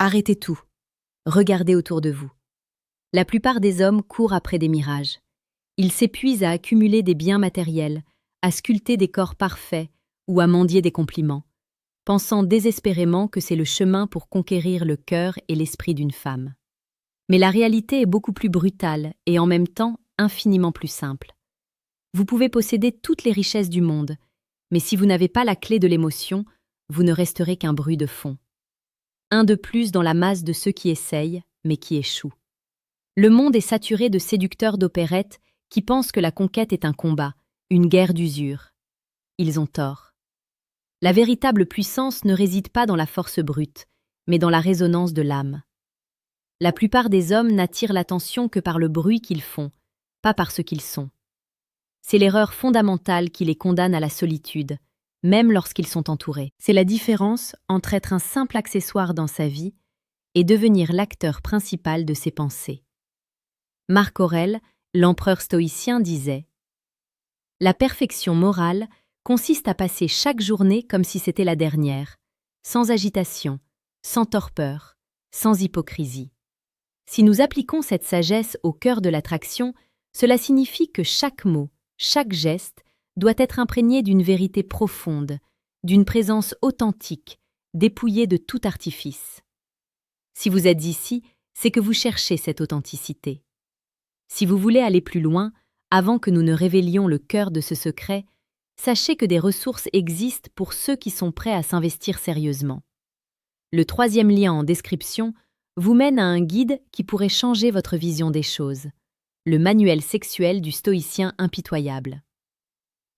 Arrêtez tout. Regardez autour de vous. La plupart des hommes courent après des mirages. Ils s'épuisent à accumuler des biens matériels, à sculpter des corps parfaits ou à mendier des compliments, pensant désespérément que c'est le chemin pour conquérir le cœur et l'esprit d'une femme. Mais la réalité est beaucoup plus brutale et en même temps infiniment plus simple. Vous pouvez posséder toutes les richesses du monde, mais si vous n'avez pas la clé de l'émotion, vous ne resterez qu'un bruit de fond. Un de plus dans la masse de ceux qui essayent, mais qui échouent. Le monde est saturé de séducteurs d'opérette qui pensent que la conquête est un combat, une guerre d'usure. Ils ont tort. La véritable puissance ne réside pas dans la force brute, mais dans la résonance de l'âme. La plupart des hommes n'attirent l'attention que par le bruit qu'ils font, pas par ce qu'ils sont. C'est l'erreur fondamentale qui les condamne à la solitude, même lorsqu'ils sont entourés. C'est la différence entre être un simple accessoire dans sa vie et devenir l'acteur principal de ses pensées. Marc Aurèle, l'empereur stoïcien, disait « La perfection morale consiste à passer chaque journée comme si c'était la dernière, sans agitation, sans torpeur, sans hypocrisie. Si nous appliquons cette sagesse au cœur de l'attraction, cela signifie que chaque mot, chaque geste doit être imprégné d'une vérité profonde, d'une présence authentique, dépouillée de tout artifice. Si vous êtes ici, c'est que vous cherchez cette authenticité. Si vous voulez aller plus loin, avant que nous ne révélions le cœur de ce secret, sachez que des ressources existent pour ceux qui sont prêts à s'investir sérieusement. Le 3e lien en description vous mène à un guide qui pourrait changer votre vision des choses, le manuel sexuel du stoïcien impitoyable.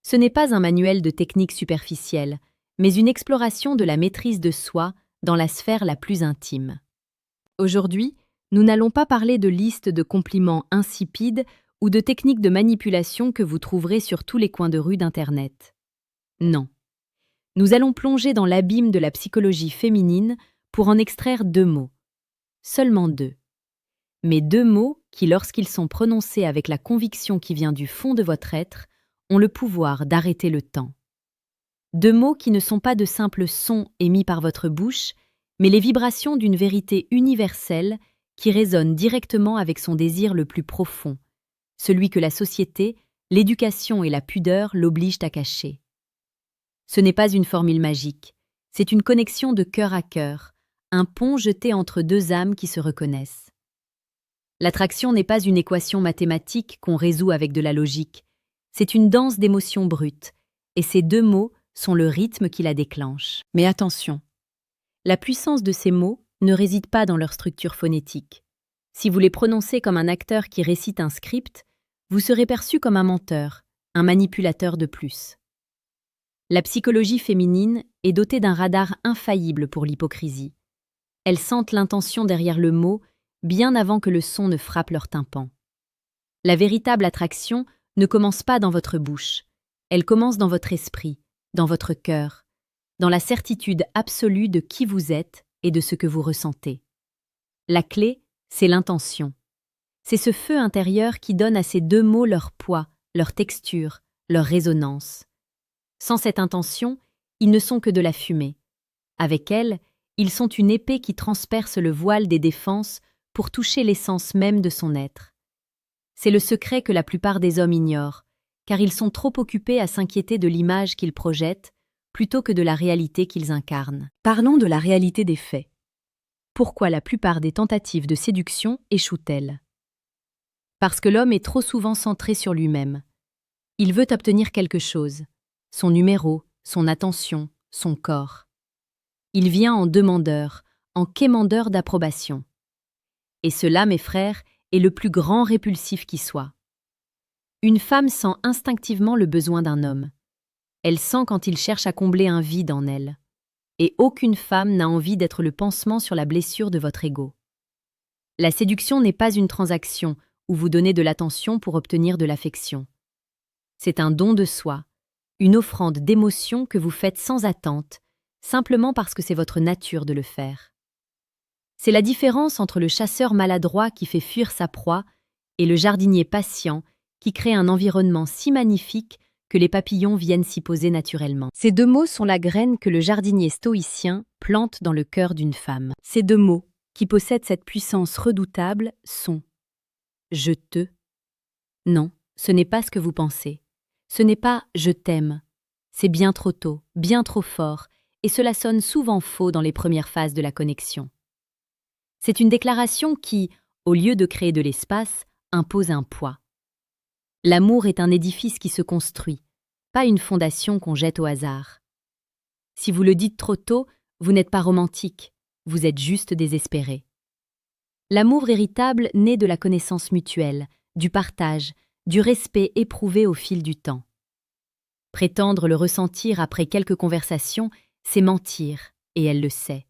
Ce n'est pas un manuel de techniques superficielles, mais une exploration de la maîtrise de soi dans la sphère la plus intime. Aujourd'hui, nous n'allons pas parler de listes de compliments insipides ou de techniques de manipulation que vous trouverez sur tous les coins de rue d'Internet. Non. Nous allons plonger dans l'abîme de la psychologie féminine pour en extraire 2 mots. Seulement 2. Mais 2 mots qui, lorsqu'ils sont prononcés avec la conviction qui vient du fond de votre être, ont le pouvoir d'arrêter le temps. 2 mots qui ne sont pas de simples sons émis par votre bouche, mais les vibrations d'une vérité universelle qui résonne directement avec son désir le plus profond, celui que la société, l'éducation et la pudeur l'obligent à cacher. Ce n'est pas une formule magique, c'est une connexion de cœur à cœur, un pont jeté entre 2 âmes qui se reconnaissent. L'attraction n'est pas une équation mathématique qu'on résout avec de la logique, c'est une danse d'émotions brutes, et ces 2 mots sont le rythme qui la déclenche. Mais attention, la puissance de ces mots ne réside pas dans leur structure phonétique. Si vous les prononcez comme un acteur qui récite un script, vous serez perçu comme un menteur, un manipulateur de plus. La psychologie féminine est dotée d'un radar infaillible pour l'hypocrisie. Elles sentent l'intention derrière le mot bien avant que le son ne frappe leur tympan. La véritable attraction ne commence pas dans votre bouche, elle commence dans votre esprit, dans votre cœur, dans la certitude absolue de qui vous êtes et de ce que vous ressentez. La clé, c'est l'intention. C'est ce feu intérieur qui donne à ces 2 mots leur poids, leur texture, leur résonance. Sans cette intention, ils ne sont que de la fumée. Avec elle, ils sont une épée qui transperce le voile des défenses pour toucher l'essence même de son être. C'est le secret que la plupart des hommes ignorent, car ils sont trop occupés à s'inquiéter de l'image qu'ils projettent plutôt que de la réalité qu'ils incarnent. Parlons de la réalité des faits. Pourquoi la plupart des tentatives de séduction échouent-elles? Parce que l'homme est trop souvent centré sur lui-même. Il veut obtenir quelque chose, son numéro, son attention, son corps. Il vient en demandeur, en quémandeur d'approbation. Et cela, mes frères, est le plus grand répulsif qui soit. Une femme sent instinctivement le besoin d'un homme. Elle sent quand il cherche à combler un vide en elle. Et aucune femme n'a envie d'être le pansement sur la blessure de votre ego. La séduction n'est pas une transaction où vous donnez de l'attention pour obtenir de l'affection. C'est un don de soi, une offrande d'émotion que vous faites sans attente, simplement parce que c'est votre nature de le faire. C'est la différence entre le chasseur maladroit qui fait fuir sa proie et le jardinier patient qui crée un environnement si magnifique que les papillons viennent s'y poser naturellement. Ces 2 mots sont la graine que le jardinier stoïcien plante dans le cœur d'une femme. Ces 2 mots, qui possèdent cette puissance redoutable sont « je te ». Non, ce n'est pas ce que vous pensez. Ce n'est pas « je t'aime ». C'est bien trop tôt, bien trop fort, et cela sonne souvent faux dans les premières phases de la connexion. C'est une déclaration qui, au lieu de créer de l'espace, impose un poids. L'amour est un édifice qui se construit, pas une fondation qu'on jette au hasard. Si vous le dites trop tôt, vous n'êtes pas romantique, vous êtes juste désespéré. L'amour véritable naît de la connaissance mutuelle, du partage, du respect éprouvé au fil du temps. Prétendre le ressentir après quelques conversations, c'est mentir, et elle le sait.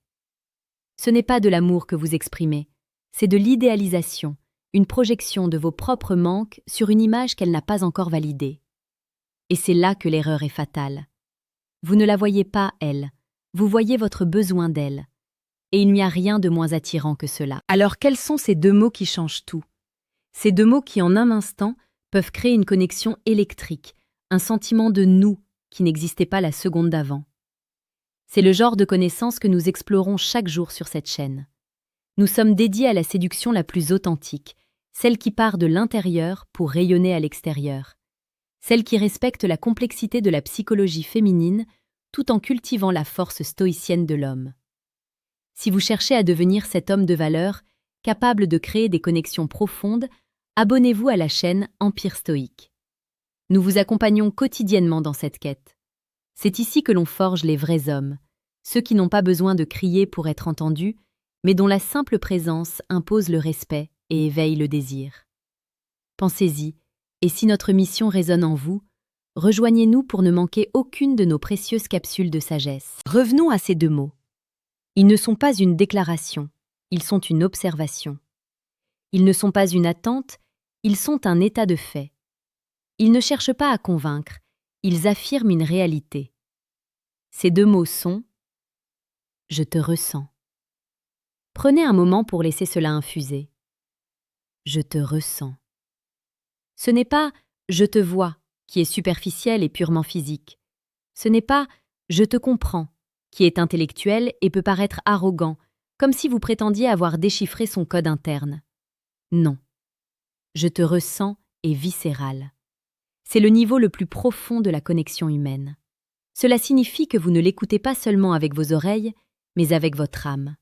Ce n'est pas de l'amour que vous exprimez, c'est de l'idéalisation, une projection de vos propres manques sur une image qu'elle n'a pas encore validée. Et c'est là que l'erreur est fatale. Vous ne la voyez pas, elle, vous voyez votre besoin d'elle. Et il n'y a rien de moins attirant que cela. Alors quels sont ces deux mots qui changent tout? Ces deux mots qui, en un instant, peuvent créer une connexion électrique, un sentiment de nous qui n'existait pas la seconde d'avant. C'est le genre de connaissance que nous explorons chaque jour sur cette chaîne. Nous sommes dédiés à la séduction la plus authentique, celle qui part de l'intérieur pour rayonner à l'extérieur, celle qui respecte la complexité de la psychologie féminine tout en cultivant la force stoïcienne de l'homme. Si vous cherchez à devenir cet homme de valeur, capable de créer des connexions profondes, abonnez-vous à la chaîne Empire Stoïque. Nous vous accompagnons quotidiennement dans cette quête. C'est ici que l'on forge les vrais hommes, ceux qui n'ont pas besoin de crier pour être entendus, mais dont la simple présence impose le respect et éveille le désir. Pensez-y, et si notre mission résonne en vous, rejoignez-nous pour ne manquer aucune de nos précieuses capsules de sagesse. Revenons à ces deux mots. Ils ne sont pas une déclaration, ils sont une observation. Ils ne sont pas une attente, ils sont un état de fait. Ils ne cherchent pas à convaincre, ils affirment une réalité. Ces deux mots sont « je te ressens ». Prenez un moment pour laisser cela infuser. Je te ressens. Ce n'est pas « je te vois » qui est superficiel et purement physique. Ce n'est pas « je te comprends » qui est intellectuel et peut paraître arrogant, comme si vous prétendiez avoir déchiffré son code interne. Non. Je te ressens est viscéral. C'est le niveau le plus profond de la connexion humaine. Cela signifie que vous ne l'écoutez pas seulement avec vos oreilles, mais avec votre âme.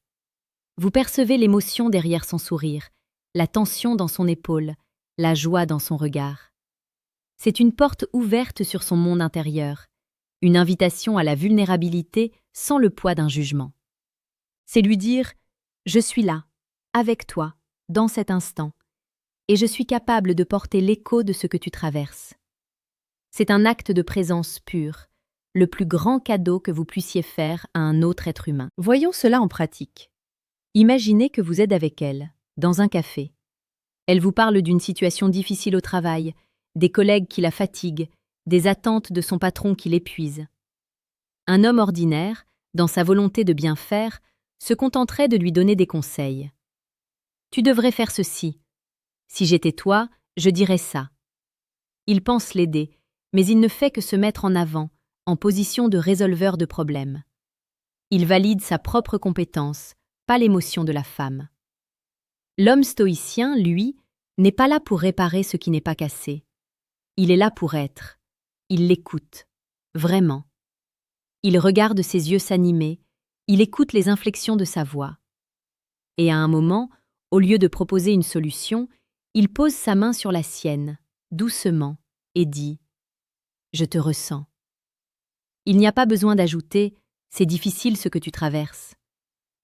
Vous percevez l'émotion derrière son sourire, la tension dans son épaule, la joie dans son regard. C'est une porte ouverte sur son monde intérieur, une invitation à la vulnérabilité sans le poids d'un jugement. C'est lui dire « Je suis là, avec toi, dans cet instant, et je suis capable de porter l'écho de ce que tu traverses. » C'est un acte de présence pure, le plus grand cadeau que vous puissiez faire à un autre être humain. Voyons cela en pratique. Imaginez que vous êtes avec elle, dans un café. Elle vous parle d'une situation difficile au travail, des collègues qui la fatiguent, des attentes de son patron qui l'épuisent. Un homme ordinaire, dans sa volonté de bien faire, se contenterait de lui donner des conseils. Tu devrais faire ceci. Si j'étais toi, je dirais ça. Il pense l'aider, mais il ne fait que se mettre en avant, en position de résolveur de problèmes. Il valide sa propre compétence, pas l'émotion de la femme. L'homme stoïcien, lui, n'est pas là pour réparer ce qui n'est pas cassé. Il est là pour être. Il l'écoute, vraiment. Il regarde ses yeux s'animer, il écoute les inflexions de sa voix. Et à un moment, au lieu de proposer une solution, il pose sa main sur la sienne, doucement, et dit « Je te ressens ». Il n'y a pas besoin d'ajouter « C'est difficile ce que tu traverses ».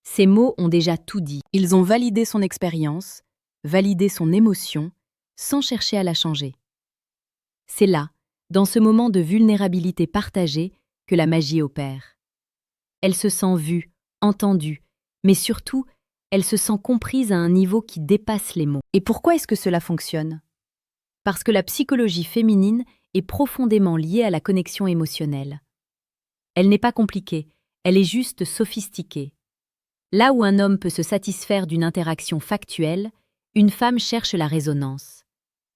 Ces mots ont déjà tout dit. Ils ont validé son expérience, validé son émotion, sans chercher à la changer. C'est là, dans ce moment de vulnérabilité partagée, que la magie opère. Elle se sent vue, entendue, mais surtout, elle se sent comprise à un niveau qui dépasse les mots. Et pourquoi est-ce que cela fonctionne? Parce que la psychologie féminine est profondément liée à la connexion émotionnelle. Elle n'est pas compliquée, elle est juste sophistiquée. Là où un homme peut se satisfaire d'une interaction factuelle, une femme cherche la résonance.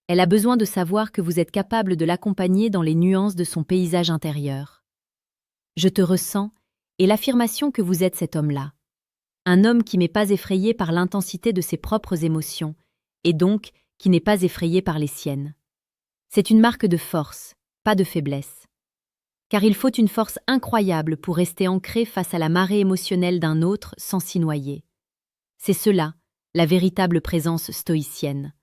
Elle a besoin de savoir que vous êtes capable de l'accompagner dans les nuances de son paysage intérieur. Je te ressens, et l'affirmation que vous êtes cet homme-là. Un homme qui n'est pas effrayé par l'intensité de ses propres émotions, et donc qui n'est pas effrayé par les siennes. C'est une marque de force, pas de faiblesse. Car il faut une force incroyable pour rester ancré face à la marée émotionnelle d'un autre sans s'y noyer. C'est cela, la véritable présence stoïcienne.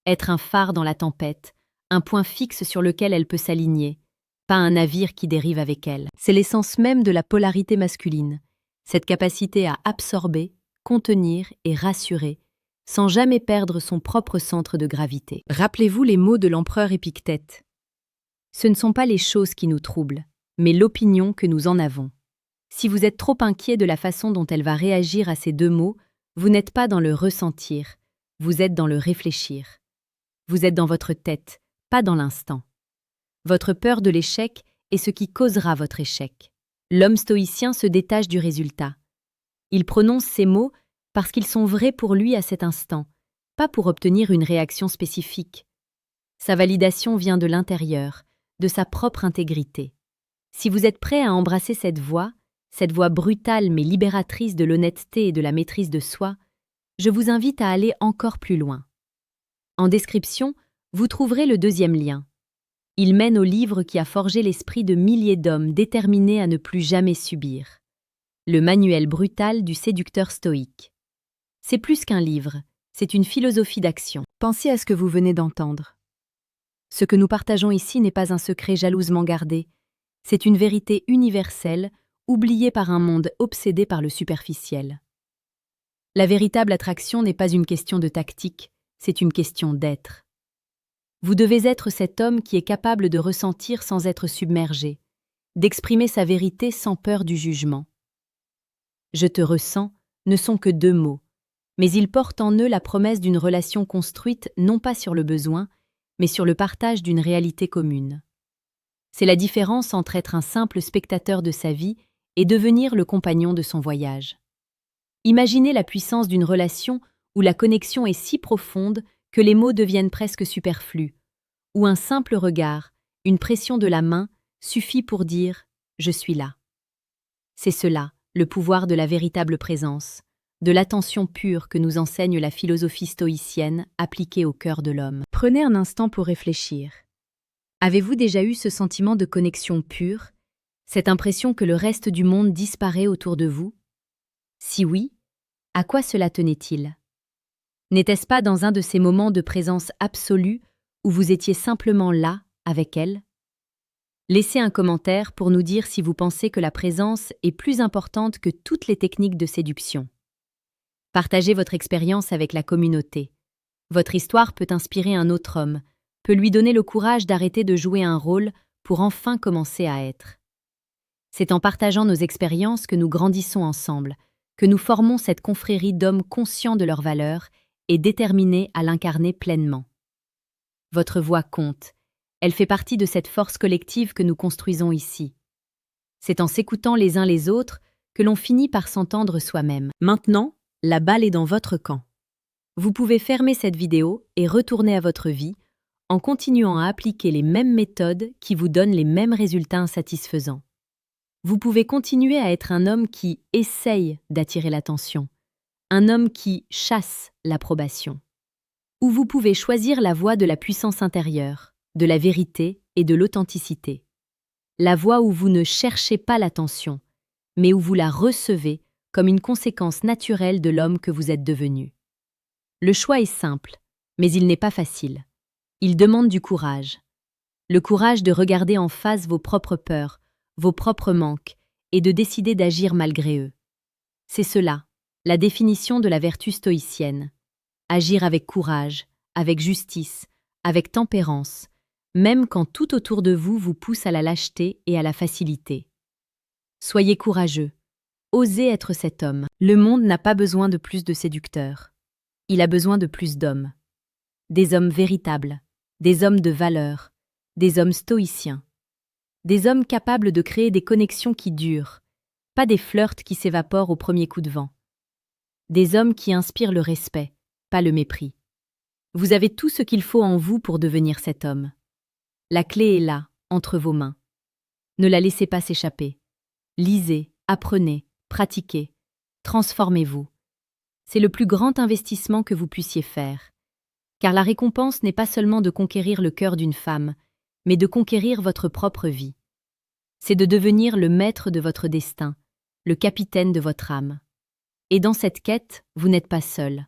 Être un phare dans la tempête, un point fixe sur lequel elle peut s'aligner, pas un navire qui dérive avec elle. C'est l'essence même de la polarité masculine, cette capacité à absorber, contenir et rassurer, sans jamais perdre son propre centre de gravité. Rappelez-vous les mots de l'empereur Épictète. Ce ne sont pas les choses qui nous troublent, mais l'opinion que nous en avons. Si vous êtes trop inquiet de la façon dont elle va réagir à ces deux mots, vous n'êtes pas dans le ressentir, vous êtes dans le réfléchir. Vous êtes dans votre tête, pas dans l'instant. Votre peur de l'échec est ce qui causera votre échec. L'homme stoïcien se détache du résultat. Il prononce ces mots parce qu'ils sont vrais pour lui à cet instant, pas pour obtenir une réaction spécifique. Sa validation vient de l'intérieur, de sa propre intégrité. Si vous êtes prêt à embrasser cette voie brutale mais libératrice de l'honnêteté et de la maîtrise de soi, je vous invite à aller encore plus loin. En description, vous trouverez le deuxième lien. Il mène au livre qui a forgé l'esprit de milliers d'hommes déterminés à ne plus jamais subir. Le manuel brutal du séducteur stoïque. C'est plus qu'un livre, c'est une philosophie d'action. Pensez à ce que vous venez d'entendre. Ce que nous partageons ici n'est pas un secret jalousement gardé, c'est une vérité universelle, oubliée par un monde obsédé par le superficiel. La véritable attraction n'est pas une question de tactique, c'est une question d'être. Vous devez être cet homme qui est capable de ressentir sans être submergé, d'exprimer sa vérité sans peur du jugement. Je te ressens ne sont que deux mots, mais ils portent en eux la promesse d'une relation construite non pas sur le besoin, mais sur le partage d'une réalité commune. C'est la différence entre être un simple spectateur de sa vie et devenir le compagnon de son voyage. Imaginez la puissance d'une relation où la connexion est si profonde que les mots deviennent presque superflus, où un simple regard, une pression de la main, suffit pour dire « je suis là ». C'est cela, le pouvoir de la véritable présence, de l'attention pure que nous enseigne la philosophie stoïcienne appliquée au cœur de l'homme. Prenez un instant pour réfléchir. Avez-vous déjà eu ce sentiment de connexion pure, cette impression que le reste du monde disparaît autour de vous? Si oui, à quoi cela tenait-il? N'était-ce pas dans un de ces moments de présence absolue où vous étiez simplement là, avec elle? Laissez un commentaire pour nous dire si vous pensez que la présence est plus importante que toutes les techniques de séduction. Partagez votre expérience avec la communauté. Votre histoire peut inspirer un autre homme, peut lui donner le courage d'arrêter de jouer un rôle pour enfin commencer à être. C'est en partageant nos expériences que nous grandissons ensemble, que nous formons cette confrérie d'hommes conscients de leurs valeurs et déterminés à l'incarner pleinement. Votre voix compte. Elle fait partie de cette force collective que nous construisons ici. C'est en s'écoutant les uns les autres que l'on finit par s'entendre soi-même. Maintenant, la balle est dans votre camp. Vous pouvez fermer cette vidéo et retourner à votre vie en continuant à appliquer les mêmes méthodes qui vous donnent les mêmes résultats insatisfaisants. Vous pouvez continuer à être un homme qui essaye d'attirer l'attention, un homme qui chasse l'approbation. Ou vous pouvez choisir la voie de la puissance intérieure, de la vérité et de l'authenticité. La voie où vous ne cherchez pas l'attention, mais où vous la recevez comme une conséquence naturelle de l'homme que vous êtes devenu. Le choix est simple, mais il n'est pas facile. Il demande du courage. Le courage de regarder en face vos propres peurs, vos propres manques, et de décider d'agir malgré eux. C'est cela, la définition de la vertu stoïcienne. Agir avec courage, avec justice, avec tempérance, même quand tout autour de vous vous pousse à la lâcheté et à la facilité. Soyez courageux. Osez être cet homme. Le monde n'a pas besoin de plus de séducteurs. Il a besoin de plus d'hommes. Des hommes véritables, des hommes de valeur, des hommes stoïciens. Des hommes capables de créer des connexions qui durent, pas des flirts qui s'évaporent au premier coup de vent. Des hommes qui inspirent le respect, pas le mépris. Vous avez tout ce qu'il faut en vous pour devenir cet homme. La clé est là, entre vos mains. Ne la laissez pas s'échapper. Lisez, apprenez, pratiquez. Transformez-vous. C'est le plus grand investissement que vous puissiez faire. Car la récompense n'est pas seulement de conquérir le cœur d'une femme, mais de conquérir votre propre vie. C'est de devenir le maître de votre destin, le capitaine de votre âme. Et dans cette quête, vous n'êtes pas seul.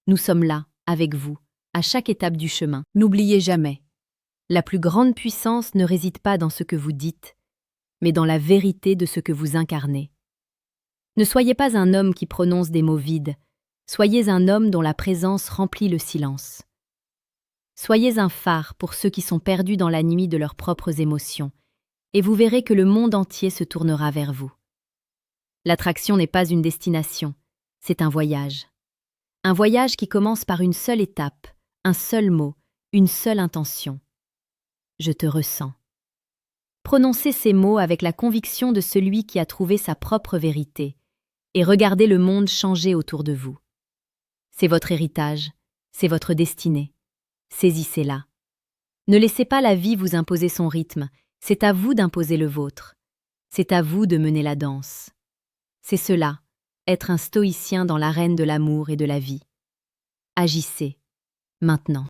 Nous sommes là, avec vous, à chaque étape du chemin. N'oubliez jamais, la plus grande puissance ne réside pas dans ce que vous dites, mais dans la vérité de ce que vous incarnez. Ne soyez pas un homme qui prononce des mots vides, soyez un homme dont la présence remplit le silence. Soyez un phare pour ceux qui sont perdus dans la nuit de leurs propres émotions, et vous verrez que le monde entier se tournera vers vous. L'attraction n'est pas une destination, c'est un voyage. Un voyage qui commence par une seule étape, un seul mot, une seule intention. Je te ressens. Prononcez ces mots avec la conviction de celui qui a trouvé sa propre vérité, et regardez le monde changer autour de vous. C'est votre héritage, c'est votre destinée. Saisissez-la. Ne laissez pas la vie vous imposer son rythme, c'est à vous d'imposer le vôtre. C'est à vous de mener la danse. C'est cela, être un stoïcien dans l'arène de l'amour et de la vie. Agissez, maintenant.